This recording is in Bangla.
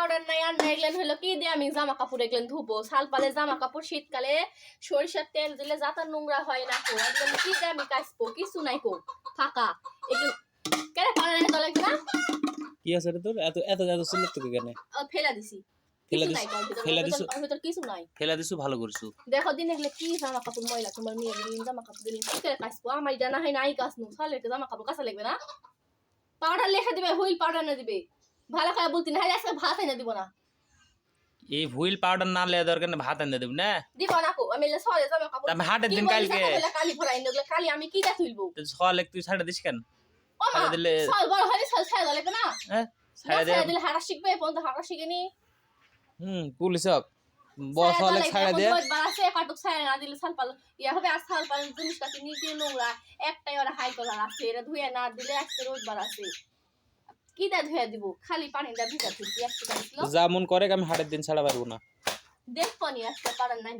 পাউডার নাই আর নাই এগুলো হলো কি দিয়ে আমি জামা কাপড় এগুলো ধুবো শাল পালে জামা কাপড় শীতকালে সরিষার তেল দিলে যাতা নোংরা হয় না কো এগুলো কি দিয়ে আমি কাচবো কিছু নাই কো ফাঁকা এগুলো কেন পাউডার এনে লাগবে না কি আছে রে তোর এত এত এত সিলেক্ট তো কেন ফেলা দিছি কিছু নাই ফেলা দিছু ভালো করছু দেখো দিন এগুলো কি জামা কাপড় ময়লা তোমার মেয়ে জামা কাপড় দিলে কি করে কাচবো আমার জানা হয় নাই কাচনু শালে জামা কাপড় কাঁচা লাগবে না পাউডার লেখা দিবে হুইল পাউডার না দিবে ভালো করে বলতি না আজকে ভাত এনে দিব না এই হুইল পাউডার না লে দরকার না ভাত এনে দেব না দিব না কো আমি সরে জামা কাপড় আমি হাটের দিন কালকে কালি ভরাই নগলে কালি আমি কি দা তুলবো সল তুই ছাড়া দিস কেন ও মা দিলে সল বড় হয় সল ছাড়া লাগবে না হ্যাঁ ছাড়া দিলে হারা শিখবে পর্যন্ত হারা শিখেনি পুলিশ সব বস হলে ছাড়া দে বাড়াছে কাটুক ছাড়া না দিলে সাল পাল ইয়া হবে আর সাল পাল জিনিসটাকে নিচে নোংরা একটাই ওরা হাই কলার আছে এরা ধুয়ে না দিলে আজকে রোদ বাড়াছে কি দা ধুয়ে দিব খালি পানি দা ভিজা তুলছি একটু যা মন করে আমি হাটের দিন ছাড়া পারবো না দেখবো নি আজকে পারার নাই